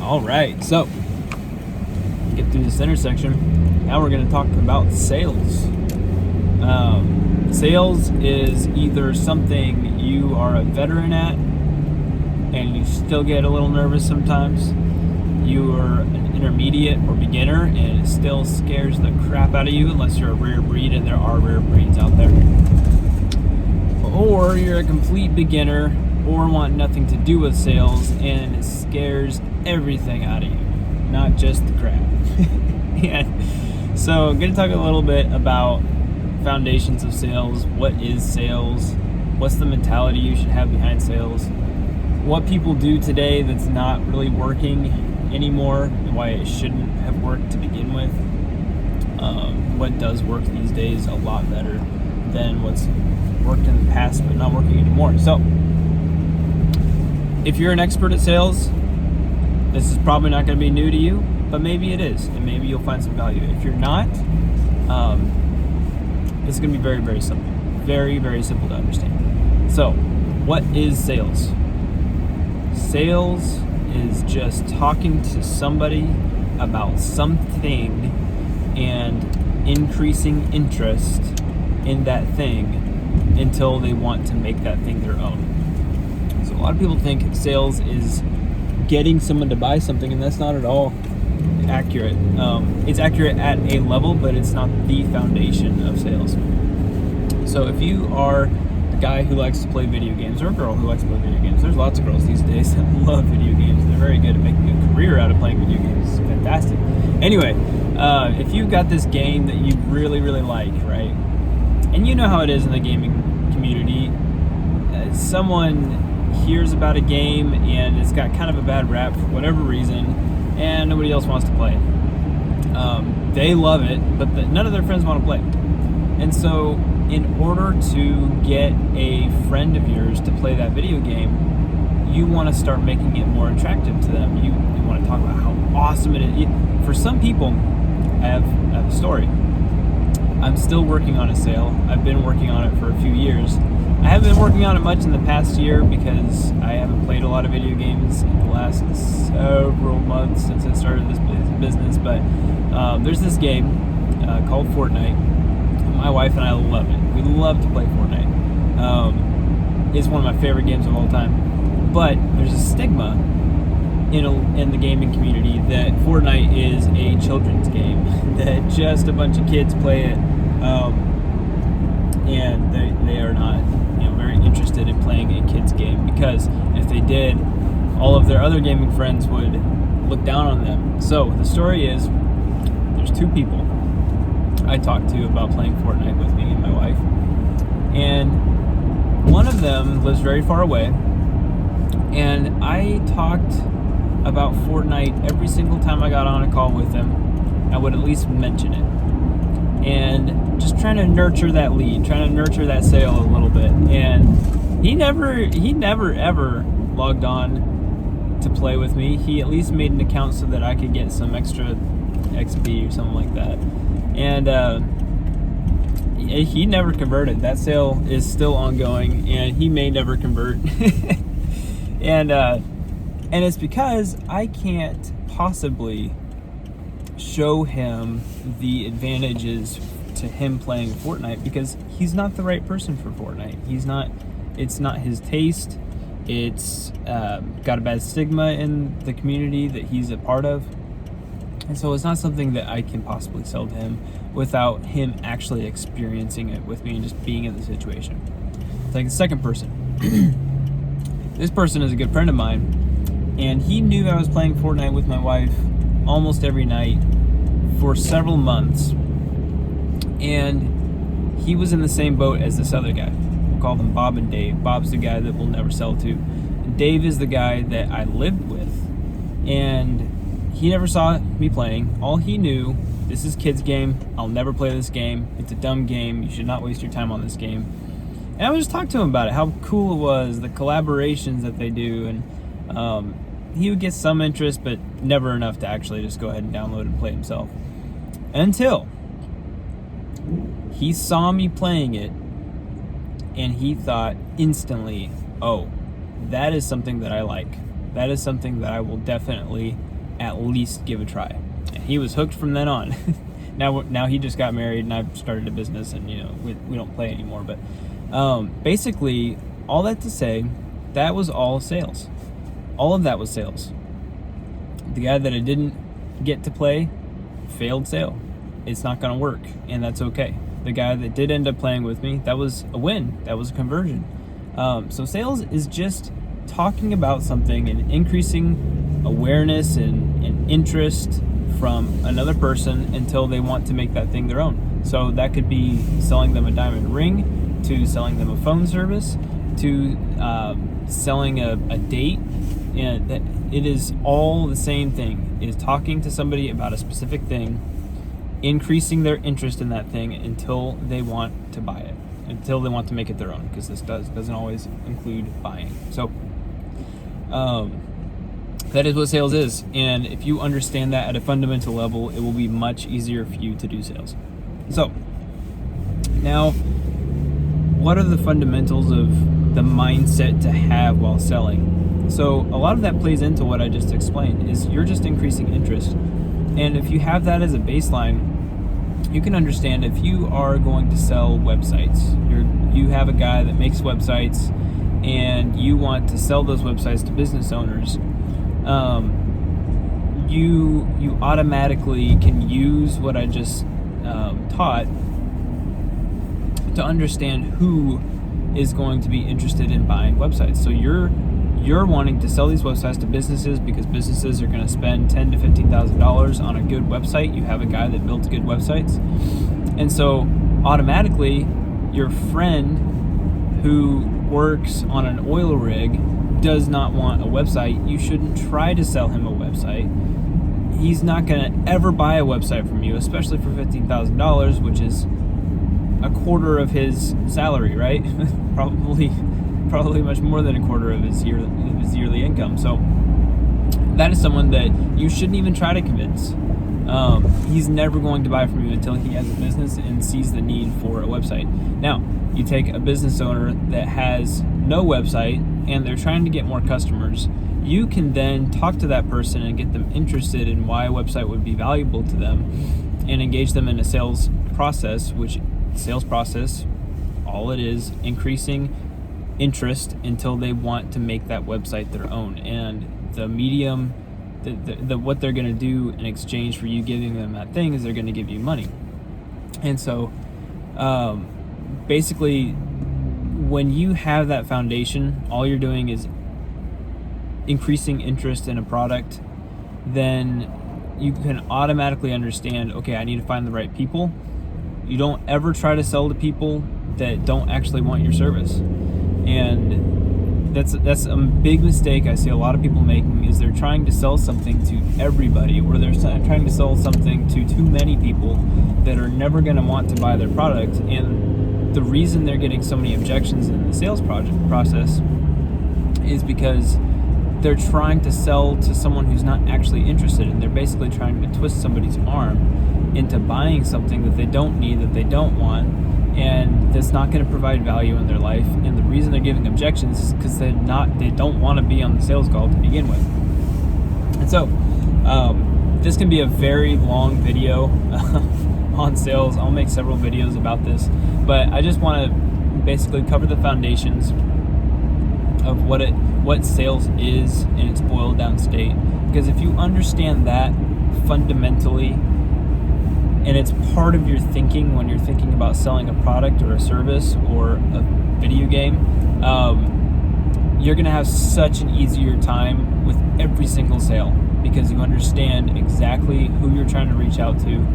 All right, so get through this intersection. Now we're going to talk about sales. Sales is either something you are a veteran at and you still get a little nervous sometimes. You are an intermediate or beginner and it still scares the crap out of you unless you're a rare breed, and there are rare breeds out there. Or you're a complete beginner or want nothing to do with sales and it scares everything out of you, not just the crap. And so I'm going to talk a little bit about foundations of sales. What is sales? What's the mentality you should have behind sales? What people do today that's not really working anymore, and why it shouldn't have worked to begin with. What does work these days a lot better than what's worked in the past but not working anymore. So if you're an expert at sales, this is probably not going to be new to you, but maybe it is, and maybe you'll find some value. If you're not, it's going to be very, very simple. Very, very simple to understand. So, what is sales? Sales is just talking to somebody about something and increasing interest in that thing until they want to make that thing their own. So a lot of people think sales is getting someone to buy something, and that's not at all accurate. It's accurate at a level, but it's not the foundation of sales. So if you are a guy who likes to play video games, or a girl who likes to play video games, there's lots of girls these days that love video games. They're very good at making a career out of playing video games. It's fantastic. Anyway, if you've got this game that you really, really like, right? And you know how it is in the gaming community. Someone hears about a game and it's got kind of a bad rap for whatever reason, and nobody else wants to play it. They love it, but none of their friends want to play it. And so in order to get a friend of yours to play that video game, you want to start making it more attractive to them. You want to talk about how awesome it is. For some people, I have a story. I'm still working on a sale. I've been working on it for a few years. I haven't been working on it much in the past year because I haven't played a lot of video games in the last several months since I started this business. But there's this game called Fortnite. My wife and I love it. We love to play Fortnite. It's one of my favorite games of all time. But there's a stigma in the gaming community that Fortnite is a children's game, that just a bunch of kids play it, and they are not very interested in playing a kid's game, because if they did, all of their other gaming friends would look down on them. So the story is, there's two people I talked to about playing Fortnite with me and my wife, and one of them lives very far away, and I talked about Fortnite every single time I got on a call with him. I would at least mention it, and just trying to nurture that lead, trying to nurture that sale a little bit. And he never ever logged on to play with me. He at least made an account so that I could get some extra XP or something like that. And he never converted. That sale is still ongoing, and he may never convert. And it's because I can't possibly show him the advantages to him playing Fortnite, because he's not the right person for Fortnite. It's not his taste. It's got a bad stigma in the community that he's a part of. And so it's not something that I can possibly sell to him without him actually experiencing it with me and just being in the situation. It's like the second person. This person is a good friend of mine, and he knew I was playing Fortnite with my wife almost every night for several months. And he was in the same boat as this other guy. We'll call them Bob and Dave. Bob's the guy that we'll never sell to. And Dave is the guy that I lived with. And he never saw me playing. All he knew, this is kids' game. I'll never play this game. It's a dumb game. You should not waste your time on this game. And I would just talk to him about it, how cool it was, the collaborations that they do. And he would get some interest, but never enough to actually just go ahead and download and play himself. Until he saw me playing it, and he thought instantly, oh, that is something that I like. That is something that I will definitely at least give a try. And he was hooked from then on. Now he just got married, and I've started a business, and we don't play anymore. But basically, all that to say, that was all sales. All of that was sales. The guy that I didn't get to play, failed sale. It's not going to work, and that's okay. The guy that did end up playing with me, that was a win. That was a conversion. So sales is just talking about something and increasing awareness and interest from another person until they want to make that thing their own. So that could be selling them a diamond ring, to selling them a phone service, to selling a date. And that it is all the same thing. It is talking to somebody about a specific thing, increasing their interest in that thing until they want to buy it, until they want to make it their own, because this doesn't always include buying. So that is what sales is. And if you understand that at a fundamental level, it will be much easier for you to do sales. So now, what are the fundamentals of the mindset to have while selling? So a lot of that plays into what I just explained, is you're just increasing interest. And if you have that as a baseline, you can understand if you are going to sell websites, you have a guy that makes websites and you want to sell those websites to business owners, you automatically can use what I just taught to understand who is going to be interested in buying websites. So you're wanting to sell these websites to businesses because businesses are going to spend $10,000 to $15,000 on a good website. You have a guy that builds good websites, and so automatically your friend who works on an oil rig does not want a website. You shouldn't try to sell him a website. He's not going to ever buy a website from you, especially for $15,000, which is a quarter of his salary, right? probably much more than a quarter of his yearly income. So that is someone that you shouldn't even try to convince. He's never going to buy from you until he has a business and sees the need for a website. Now, you take a business owner that has no website and they're trying to get more customers. You can then talk to that person and get them interested in why a website would be valuable to them and engage them in a sales process, all it is, increasing interest until they want to make that website their own. And the medium, what they're going to do in exchange for you giving them that thing is they're going to give you money. And so basically, when you have that foundation, all you're doing is increasing interest in a product, then you can automatically understand, okay, I need to find the right people. You don't ever try to sell to people that don't actually want your service. And that's a big mistake I see a lot of people making, is they're trying to sell something to everybody, or they're trying to sell something to too many people that are never going to want to buy their product. And the reason they're getting so many objections in the sales process is because they're trying to sell to someone who's not actually interested, and they're basically trying to twist somebody's arm into buying something that they don't need, that they don't want, and that's not going to provide value in their life. And the reason they're giving objections is because they don't want to be on the sales call to begin with. And so this can be a very long video on sales. I'll make several videos about this, but I just want to basically cover the foundations of what sales is in its boiled down state. Because if you understand that fundamentally, and it's part of your thinking when you're thinking about selling a product or a service or a video game, you're going to have such an easier time with every single sale, because you understand exactly who you're trying to reach out to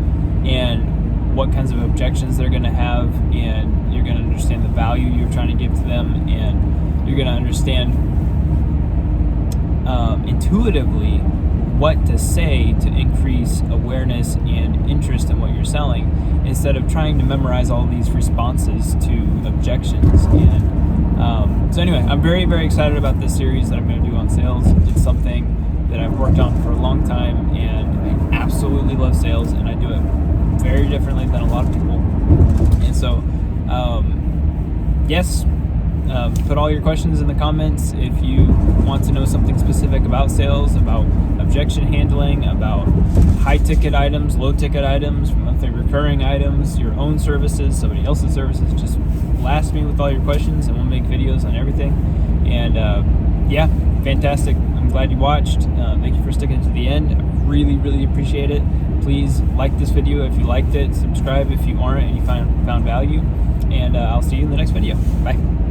and what kinds of objections they're going to have, and you're going to understand the value you're trying to give to them, and you're going to understand intuitively what to say to increase awareness and interest in what you're selling, instead of trying to memorize all these responses to objections. And so anyway, I'm very, very excited about this series that I'm going to do on sales. It's something that I've worked on for a long time, and I absolutely love sales, and I do it very differently than a lot of people. And so yes, Put all your questions in the comments. If you want to know something specific about sales, about objection handling, about high ticket items, low ticket items, monthly recurring items, your own services, somebody else's services, just blast me with all your questions and we'll make videos on everything. And yeah, fantastic. I'm glad you watched. Thank you for sticking to the end. I really appreciate it. Please like this video if you liked it. Subscribe if you aren't and you found value. And I'll see you in the next video. Bye.